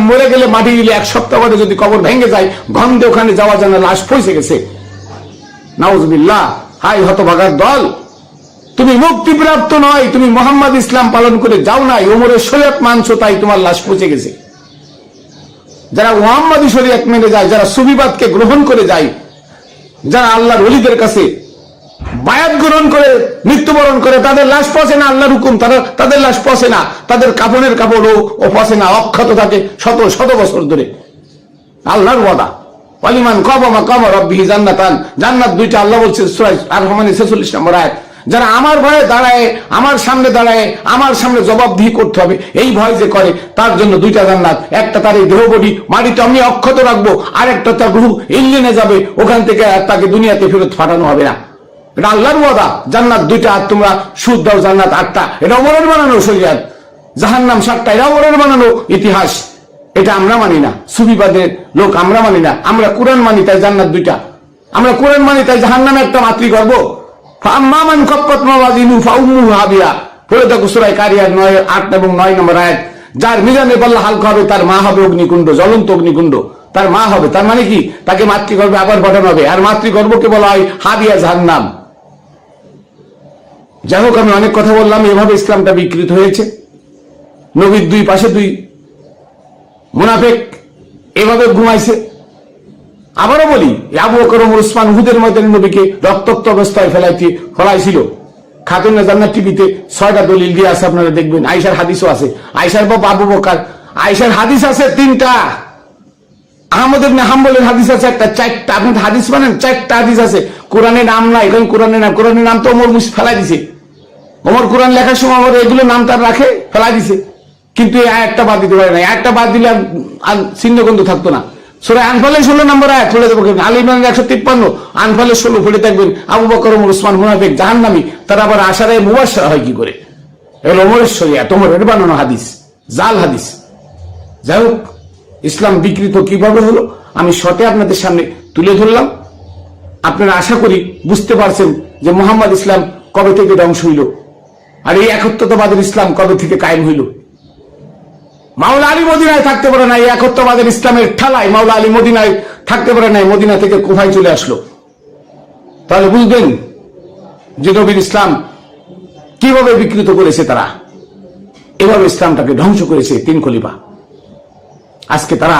মরে গেলে মাটি দিলে 1 সপ্তাহ পরে যদি কবর ভেঙে যায়, গন্ধে ওখানে যাওয়া যায় না, লাশ পৌঁছে গেছে। নাউজুবিল্লাহ। হাই হতভাগার দল, তুমি মুক্তিপ্রাপ্ত নয়, তুমি মোহাম্মদ ইসলাম পালন করে যাও নাই, ওমরের শরিয়ত মানছো, তাই তোমার লাশ পৌঁছে গেছে। যারা মুহাম্মাদি শরিয়ত মেনে যায়, যারা সুফিবাদকে গ্রহণ করে যায়, যারা আল্লাহর ওলিদের কাছে বায়াত গ্রহণ করে মৃত্যুবরণ করে, তাদের লাশ পচে না। আল্লাহর হুকুম, তাদের লাশ পচে না, তাদের কাফনের কাপড়ও পচে না, অক্ষত থাকে শত শত বছর ধরে। আল্লাহর ওয়াদা ওয়ালিমান কামা মাকামা রাব্বিহি জান্নাতান, জান্নাত 2টা আল্লাহ বলছে সূরা আর-রহমানের 46 নম্বর আয়াত। যারা আমার ভয়ে দাঁড়ায়, আমার সামনে দাঁড়ায়, আমার সামনে জবাবদিহি করতে হবে, এই ভয় যে করে, তার জন্য 2টা জান্নাত। একটা তার এই দেহবডি মাটিতে আমি অক্ষত রাখবো, আর একটা তার রূহ ইল্লিনে যাবে, ওখান থেকে তাকে দুনিয়াতে ফেরত পাঠানো হবে না। এটা আল্লাহর ওয়াদা। জান্নাত 2টা, আর তোমরা সুদ দাও জান্নাত 8টা, এটা ওমরের বানানো শরিয়ত। জাহান্নাম 7টা, এটা ওমরের বানানো ইতিহাস। এটা আমরা মানি না, সুফিবাদের লোক আমরা মানি না, আমরা কুরআন মানি, তাই জান্নাত 2টা। আমরা কোরআন মানি তাই জাহান্নামে একটা মাতৃগর্ভ। ফাম্মামান খাফফাত মাওয়াজিনুহু ফাউম্মুহু হাবিয়া, পড়ে দেখো সূরা কারিয়ার 8 এবং 9 নম্বর আয়াত। যার মিজানে পাল্লা হালকা হবে তার মা হবে অগ্নিকুণ্ড, জ্বলন্ত অগ্নিকুণ্ড তার মা হবে। তার মানে কি, তাকে মাতৃগর্ভে আবার পাঠানো হবে। আর মাতৃগর্ভকে বলা হয় হাবিয়া, জাহান্নাম। যাই হোক, আমি অনেক কথা বললাম। এভাবে ইসলামটা বিকৃত হয়েছে। নবীর দুই পাশে দুই মুনাফিক এভাবে ঘুমাইছে। আবারও বলি, আবু বকর ওমর উসমান উহুদের ময়দানে নবীকে রক্তাক্ত অবস্থায় ফেলাইছিল। খাতুন জান্নাত টিভিতে 6টা দলিল দিয়ে আছে, আপনারা দেখবেন। আয়েশার হাদিসও আছে। আয়েশার বাবা আবু বকর, আয়েশার হাদিস আছে 3টা। আহমদ ইবনে হাম্বলের হাদিস আছে 4টা। আপনি হাদিস মানেন? 4টা হাদিস আছে। কোরআনে নাম নাই, এখন কোরআনের নাম তো ওমর মুছে ফেলাই দিছে। ওমর কোরআন লেখার সময় আমার এগুলো নাম তার রাখে, ফেলাই দিছে। কিন্তু এই আয়াতটা বাদ দিতে পারে না। আয়াতটা বাদ দিলে আর চিহ্নগন্ধ থাকতো না। সূরা আনফালের 16 নম্বর আয়াত পড়ে দেবো। আলী ইমরানের 153, আনফালের 16 পড়ে থাকবেন। আবু বকর ওমর উসমান মুনাফিক, জাহান্নামী। তারা আবার আশারায়ে মুবাশশারা হয় কি করে? এগুলো ওমরের শরিয়াত, ওমরের বানানো হাদিস, জাল হাদিস। যাই হোক, ইসলাম বিকৃত কিভাবে হলো আমি শর্টে আপনাদের সামনে তুলে ধরলাম। আপনারা আশা করি বুঝতে পারছেন যে মুহাম্মদ ইসলাম কবে থেকে ধ্বংস হইল, আর এই একত্ববাদের ইসলাম কবে থেকে কায়েম হইল। মাওলা আলী মদিনায় থাকতে পারে না, এই একত্ববাদের ইসলামের ঠালায় মাওলা আলী মদিনায় থাকতে পারে না, মদিনা থেকে কুফায় চলে আসলো। তাহলে বুঝবেন যে নবীর ইসলাম কিভাবে বিকৃত করেছে তারা। এভাবে ইসলামটাকে ধ্বংস করেছে 3 খলিফা। আজকে তারা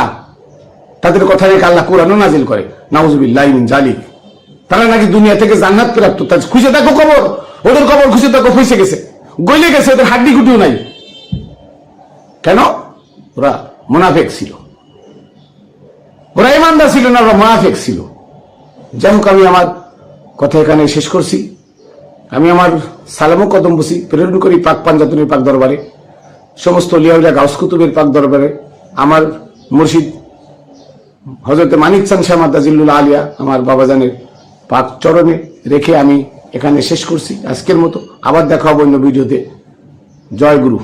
তাদের কথা রেখে আল্লাহ কোরআনও নাজিল করে, নাউযুবিল্লাহি মিন যালিক। তারা নাকি দুনিয়া থেকে জান্নাত প্রাপ্ত। তা খুঁজে দেখো কবর, ওদের কবর খুঁজে দেখো, ফেসে গেছে, গলে গেছে, ওদের হাড্ডি গুটিও নাই। কেন? ওরা মুনাফিক ছিল, ওরা ইমানদার ছিল না, ওরা মুনাফিক ছিল। যাই হোক, আমি আমার কথা এখানে শেষ করছি। আমি আমার সালামও কদম বসি প্রেরণ করি পাক পাঞ্জাতনের পাক দরবারে, সমস্ত লিয়াউলিয়া গাউস কুতুবের পাক দরবারে, আমার মুর্শিদ হযরত মানিক চাঁদ শাহ মাদ্দাজিল্লুল আলিয়া আমার বাবাজানের পাক চরণে রেখে আমি এখানে শেষ করছি আজকের মতো। আবার দেখা হবে অন্য ভিডিওতে। জয় গুরু।